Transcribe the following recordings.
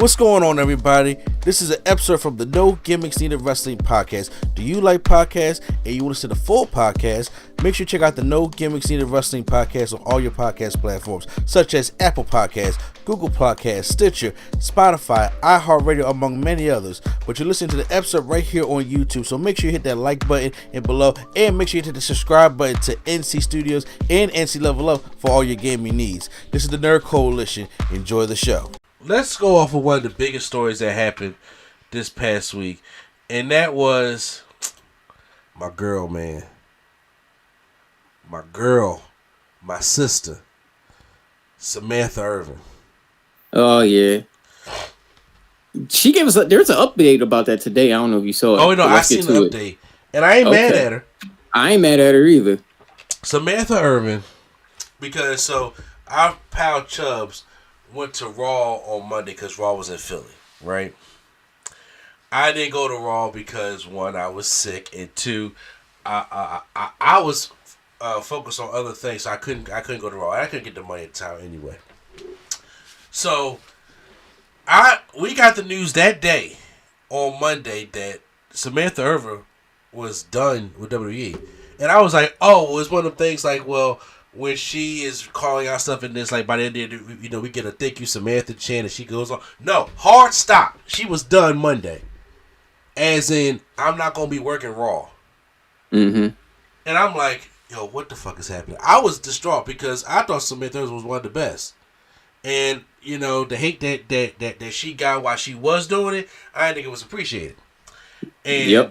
What's going on, everybody? This is an episode from the No Gimmicks Needed Wrestling podcast. Do you like podcasts and you want to see the full podcast? Make sure you check out the No Gimmicks Needed Wrestling podcast on all your podcast platforms, such as Apple Podcasts, Google Podcasts, Stitcher, Spotify, iHeartRadio, among many others. But you're listening to the episode right here on YouTube, so make sure you hit that like button and below, and make sure you hit the subscribe button to NC Studios and NC Level Up for all your gaming needs. This is the Nerd Coalition. Enjoy the show. Let's go off of one of the biggest stories that happened this past week, and that was my girl, man. My girl, my sister, Samantha Irvin. Oh, yeah. She gave us there's an update about that today. I don't know if you saw it. Oh, no, I seen the update. And I ain't mad at her. I ain't mad at her either. Samantha Irvin, because so our pal Chubbs went to Raw on Monday because Raw was in Philly, right? I didn't go to Raw because, one, I was sick, and two, I was focused on other things, so I couldn't go to Raw. I couldn't get the money at the time anyway. So we got the news that day on Monday that Samantha Irvin was done with WWE, and I was like, oh, it's one of the things like, well, when she is calling out stuff in this, like by the end of the, we get a thank you Samantha chant, and she goes on. No, hard stop. She was done Monday, as in I'm not gonna be working Raw. Mm-hmm. And I'm like, yo, what the fuck is happening? I was distraught because I thought Samantha was one of the best, and the hate that she got while she was doing it, I didn't think it was appreciated. And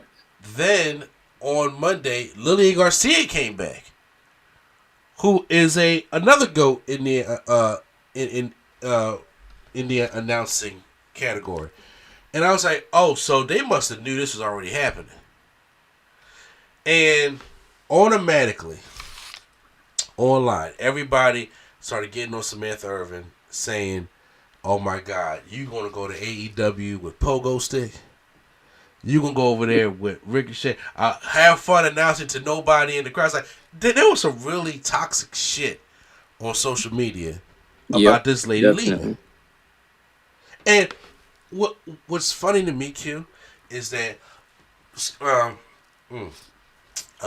then on Monday, Lillian Garcia came back, who is another GOAT in the in the announcing category. And I was like, oh, so they must have knew this was already happening. And automatically, online, everybody started getting on Samantha Irvin saying, oh my God, you gonna go to AEW with Pogo Stick? You gonna go over there with Ricochet? Have fun announcing to nobody in the crowd. It's like, there was some really toxic shit on social media about this lady leaving. And what's funny to me, Q, is that I'm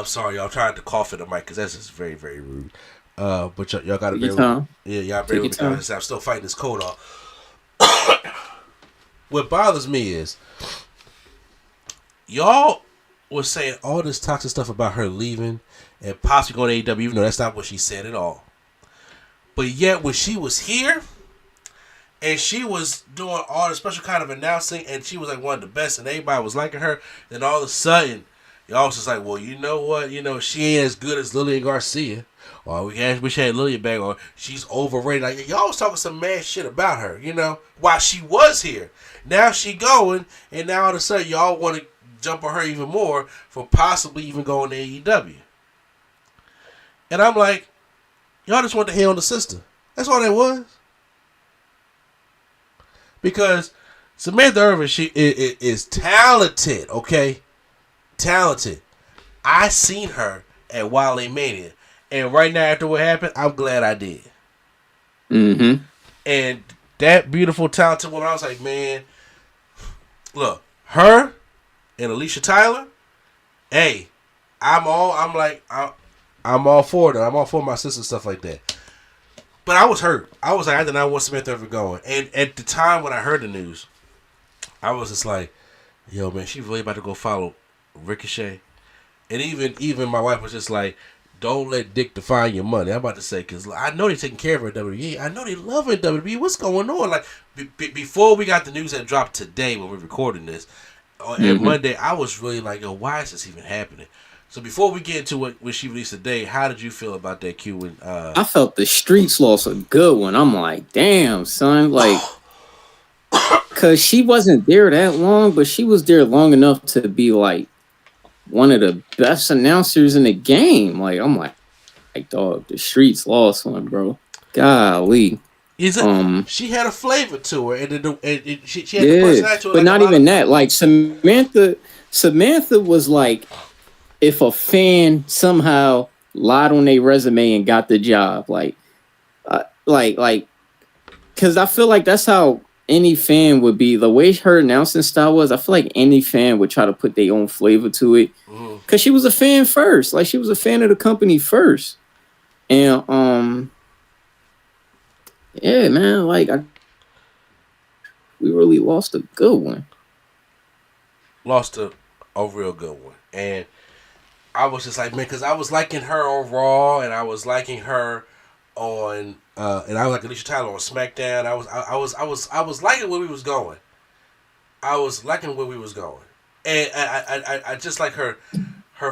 sorry, y'all. I'm trying to cough in the mic because that's just very, very rude. But y'all gotta bear with me. Yeah, y'all bear with me. I'm still fighting this cold off. What bothers me is y'all was saying all this toxic stuff about her leaving and possibly going to AEW, even though that's not what she said at all. But yet, when she was here and she was doing all the special kind of announcing and she was like one of the best and everybody was liking her, then all of a sudden, y'all was just like, well, you know what? She ain't as good as Lillian Garcia. Or we wish she had Lillian back, or she's overrated. Like, y'all was talking some mad shit about her, while she was here. Now she going, and now all of a sudden, y'all want to jump on her even more for possibly even going to AEW. And I'm like, y'all just want to hate on the sister. That's all that was. Because Samantha Irvin, she is talented, okay? Talented. I seen her at Wale Mania. And right now, after what happened, I'm glad I did. Mm-hmm. And that beautiful, talented woman, I was like, man, look, her and Alicia Tyler, hey, I'm all for them. I'm all for my sister and stuff like that. But I was hurt. I was like, I did not want Samantha Irvin going. And at the time when I heard the news, I was just like, yo, man, she really about to go follow Ricochet. And even my wife was just like, don't let Dick define your money. I'm about to say, because I know they're taking care of her at WWE. I know they love her at WWE. What's going on? Like, before we got the news that dropped today when we're recording this, on Monday, I was really like, yo, why is this even happening? So before we get into what she released today, how did you feel about that, Q? When, I felt the streets lost a good one. I'm like, damn, son. Like, because she wasn't there that long, but she was there long enough to be like one of the best announcers in the game. Like, I'm like, dog, the streets lost one, bro. Golly. Is it? She had a flavor to her, and she had the personality to her. But like not even that. Like Samantha was like, if a fan somehow lied on their resume and got the job, like, because I feel like that's how any fan would be the way her announcing style was. I feel like any fan would try to put their own flavor to it because she was a fan first. Like she was a fan of the company first, and yeah, man, like we really lost a good one. Lost a real good one, and I was just like, man, because I was liking her on Raw, and I was liking her on, and I was like Alicia Tyler on SmackDown. I was liking where we was going. I was liking where we was going, and I just like her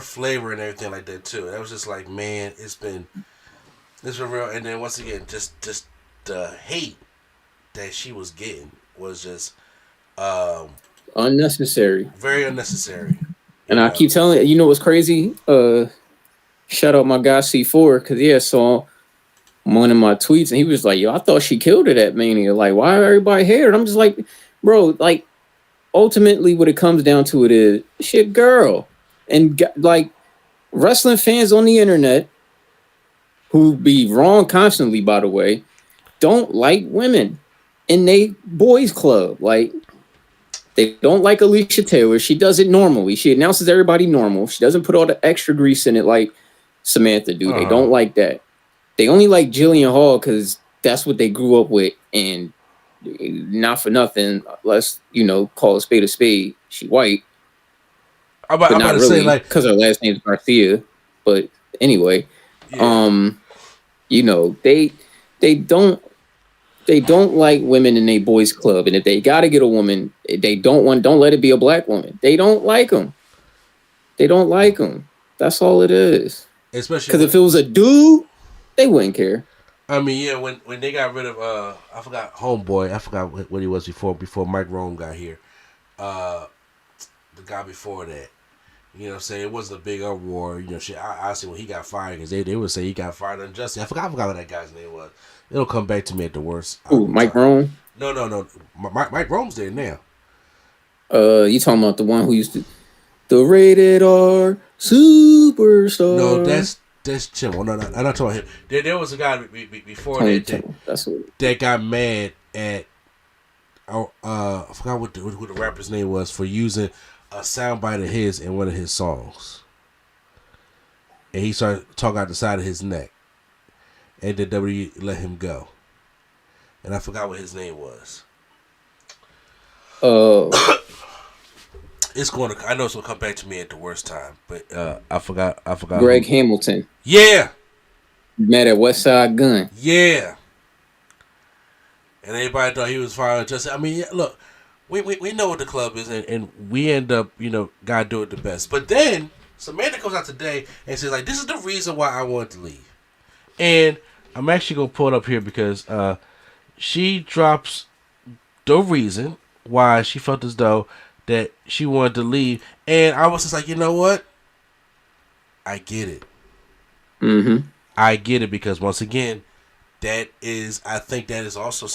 flavor and everything like that too. And I was just like, man, it's been real. And then once again, just the hate that she was getting was just Unnecessary. very unnecessary. And I keep telling you know what's crazy? Shout out my guy C4 because I saw one of my tweets and he was like, "Yo, I thought she killed it at Mania. Like, why are everybody here?" And I'm just like, bro, like, ultimately, what it comes down to it is shit, girl, and like wrestling fans on the internet who be wrong constantly, by the way, don't like women in they boys club. Like, they don't like Alicia Taylor. She does it normally. She announces everybody normal. She doesn't put all the extra grease in it like Samantha do. They don't like that. They only like Jillian Hall because that's what they grew up with. And not for nothing, let's, call a spade. She white. I'm about to say, like, because her last name is Garcia. But anyway, yeah. They don't like women in a boys club, and if they gotta get a woman, they don't let it be a black woman. They don't like them. They don't like them. That's all it is. Especially because if it was a dude, they wouldn't care. I mean, yeah, when they got rid of I forgot Homeboy. I forgot what he was before Mike Rome got here. The guy before that. You know what I'm saying? It wasn't a big uproar. Shit. I see when he got fired because they would say he got fired unjustly. I forgot what that guy's name was. It'll come back to me at the worst. Ooh, Mike Rome? No. Mike Rome's there now. You talking about the one who used to the rated R superstar? No, that's Chim. No, I'm not talking about him. There was a guy before that got mad at. I forgot who the rapper's name was for using a soundbite of his in one of his songs, and he started talking out the side of his neck, and the WWE let him go, and I forgot what his name was. It's going to. I know it's gonna come back to me at the worst time, but I forgot. Greg Hamilton. Yeah. Met at West Side Gun. Yeah. And everybody thought he was fired. I mean, look, we know what the club is, and we end up, God do it the best. But then Samantha comes out today and says, like, this is the reason why I wanted to leave. And I'm actually gonna pull it up here because she drops the reason why she felt as though that she wanted to leave, and I was just like, you know what? I get it. Mm-hmm. I get it because once again, I think that is also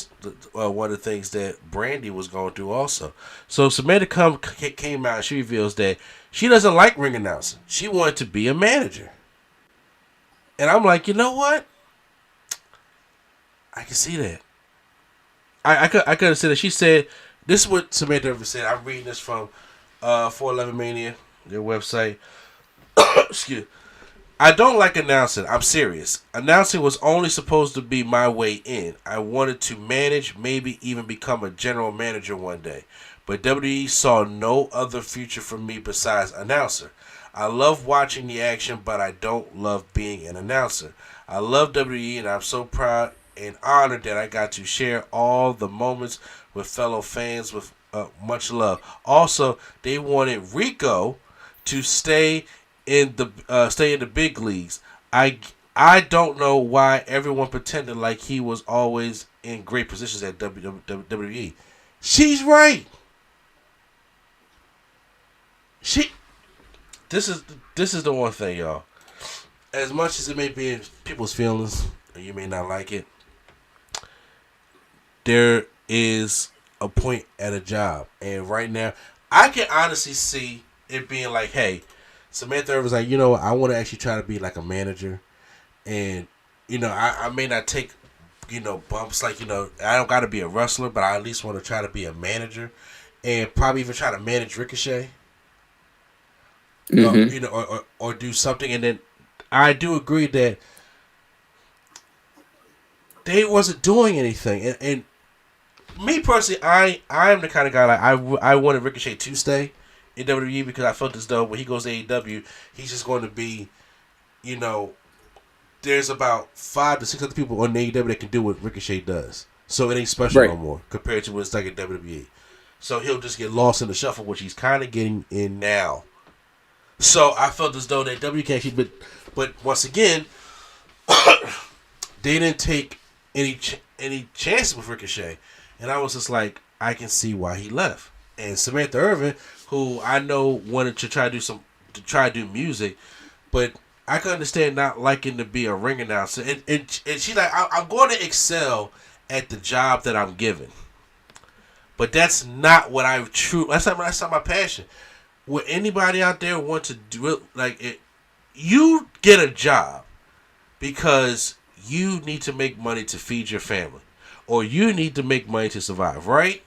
one of the things that Brandy was going through also. So Samantha came out and she reveals that she doesn't like ring announcing. She wanted to be a manager. And I'm like, you know what? I can see that. I could have said that. She said, this is what Samantha ever said. I'm reading this from 411 Mania, their website. Excuse me. I don't like announcing. I'm serious. Announcing was only supposed to be my way in. I wanted to manage, maybe even become a general manager one day. But WWE saw no other future for me besides announcer. I love watching the action, but I don't love being an announcer. I love WWE, and I'm so proud and honored that I got to share all the moments with fellow fans with much love. Also, they wanted Rico to stay in the big leagues. I don't know why everyone pretended like he was always in great positions at WWE. She's right. This is the one thing, y'all. As much as it may be in people's feelings, and you may not like it, there is a point at a job, and right now, I can honestly see it being like, hey, Samantha was like, I want to actually try to be like a manager, and I may not take bumps like, I don't got to be a wrestler, but I at least want to try to be a manager and probably even try to manage Ricochet. Mm-hmm. Or do something. And then I do agree that they wasn't doing anything. And me personally, I am the kind of guy like I wanted Ricochet to stay in WWE because I felt as though when he goes to AEW, he's just going to be, there's about 5 to 6 other people on AEW that can do what Ricochet does. So it ain't special no more compared to what's like in WWE. So he'll just get lost in the shuffle, which he's kind of getting in now. So I felt as though that W can actually, but once again, they didn't take any chances with Ricochet, and I was just like, I can see why he left. And Samantha Irvin, who I know wanted to try to do music, but I could understand not liking to be a ring announcer, and she's like, I'm going to excel at the job that I'm given, but that's not what that's not my passion. Would anybody out there want to do it like it? You get a job because you need to make money to feed your family, or you need to make money to survive, right?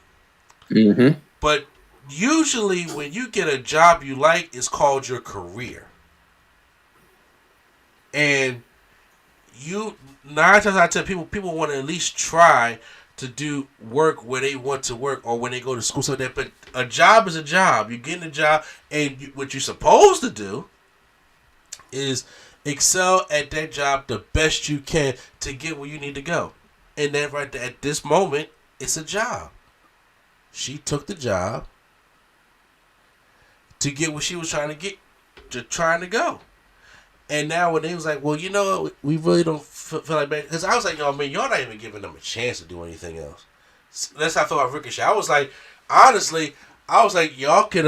Mm-hmm. But usually, when you get a job you like, it's called your career, and 9 times out of 10 people want to at least try to do work where they want to work or when they go to school, so that. But a job is a job. You're getting a job, and what you're supposed to do is excel at that job the best you can to get where you need to go. And that right there, at this moment, it's a job. She took the job to get what she was trying to go. And now when they was like, well, we really don't feel like that. Because I was like, y'all not even giving them a chance to do anything else. That's how I felt about Ricochet. I was like, honestly, y'all could,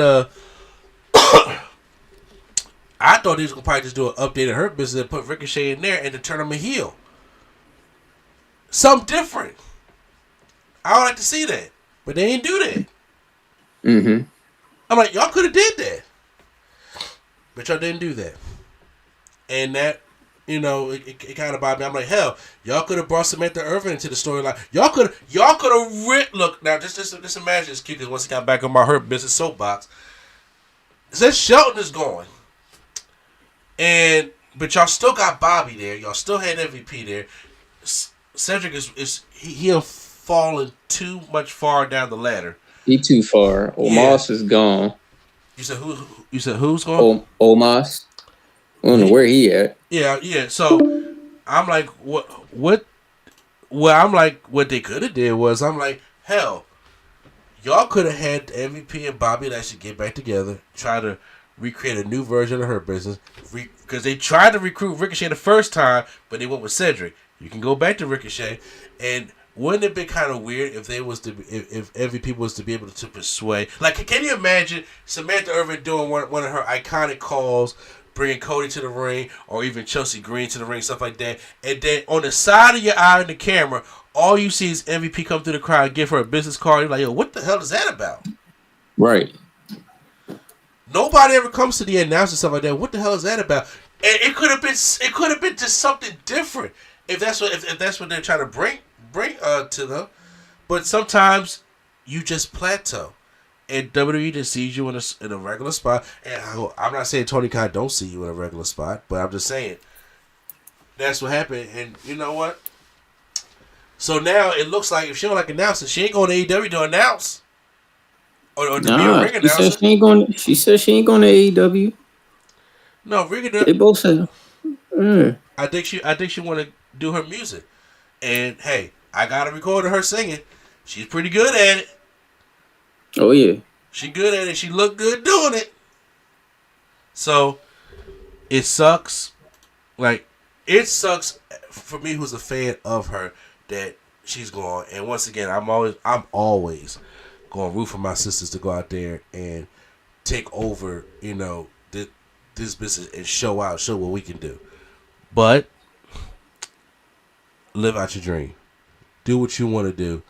I thought they was going to probably just do an update of her business and put Ricochet in there and to turn him a heel. Something different. I would like to see that. But they didn't do that. Mm-hmm. I'm like, y'all could have did that. But y'all didn't do that. And that, it kind of bothered me. I'm like, hell, y'all could have brought Samantha Irvin into the storyline. Y'all could have look, now just imagine this cute, because once he got back on my Hurt Business soapbox, since Shelton is gone, but y'all still got Bobby there, y'all still had MVP there, Cedric he have fallen too much far down the ladder. He too far. Omos is gone. You said who? You said who's gone? Omos. I don't know where he at. Yeah. So I'm like, what? Well, I'm like, what they could have did was, I'm like, hell, y'all could have had MVP and Bobby Lashley get back together, try to recreate a new version of Her Business, because they tried to recruit Ricochet the first time, but they went with Cedric. You can go back to Ricochet, and wouldn't it be kind of weird if if MVP was to be able to persuade? Like, can you imagine Samantha Irvin doing one of her iconic calls, bringing Cody to the ring, or even Chelsea Green to the ring, stuff like that, and then on the side of your eye in the camera, all you see is MVP come through the crowd and give her a business card. You're like, yo, what the hell is that about? Right. Nobody ever comes to the announcer stuff like that. What the hell is that about? And it could have been just something different if that's what they're trying to bring to them. But sometimes you just plateau, and WWE just sees you in a regular spot. And I'm not saying Tony Khan don't see you in a regular spot, but I'm just saying that's what happened. And you know what? So now it looks like if she don't like announcing, she ain't going to AEW to announce. Or to be a ring announcer. She said she ain't going to AEW. No, ring They both said. I think she want to do her music, and hey, I got a record of her singing. She's pretty good at it. Oh yeah, she good at it. She look good doing it. So it sucks. Like, it sucks for me, who's a fan of her, that she's gone. And once again, I'm always going to root for my sisters to go out there and take over, this business and show what we can do. But live out your dream. Do what you want to do.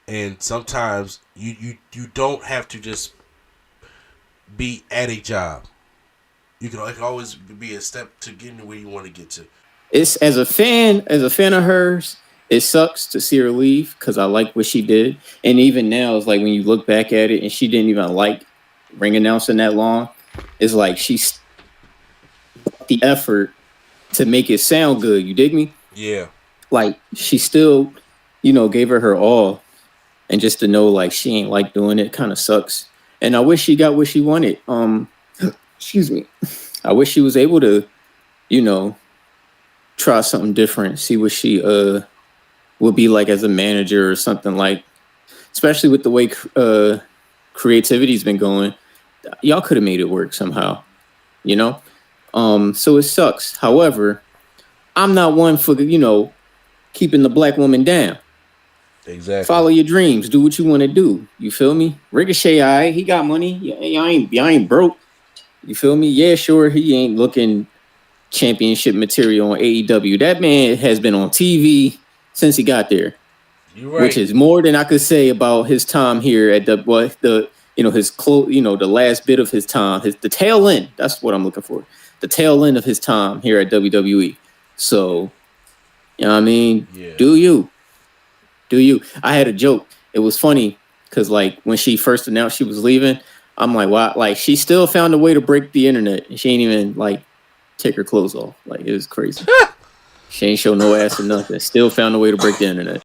And sometimes you don't have to just be at a job. It can always be a step to getting where you want to get to. It's as a fan of hers, it sucks to see her leave because I like what she did. And even now, it's like when you look back at it and she didn't even like ring announcing that long, it's like she's the effort to make it sound good. You dig me? Yeah. Like she still, gave her all. And just to know like she ain't like doing it kind of sucks. And I wish she got what she wanted. Excuse me. I wish she was able to, try something different, see what she would be like as a manager or something like, especially with the way creativity's been going. Y'all could have made it work somehow, So it sucks. However, I'm not one for keeping the black woman down. Exactly. Follow your dreams. Do what you want to do. You feel me? Ricochet, he got money. Y'all ain't broke. You feel me? Yeah, sure. He ain't looking championship material on AEW. That man has been on TV since he got there. You're right. Which is more than I could say about his time here at the last bit of his time, the tail end. That's what I'm looking for. The tail end of his time here at WWE. So, you know what I mean? Yeah. Do you? I had a joke. It was funny because like when she first announced she was leaving, I'm like, wow, like she still found a way to break the internet. And she ain't even like take her clothes off. Like it was crazy. She ain't show no ass or nothing. Still found a way to break the internet.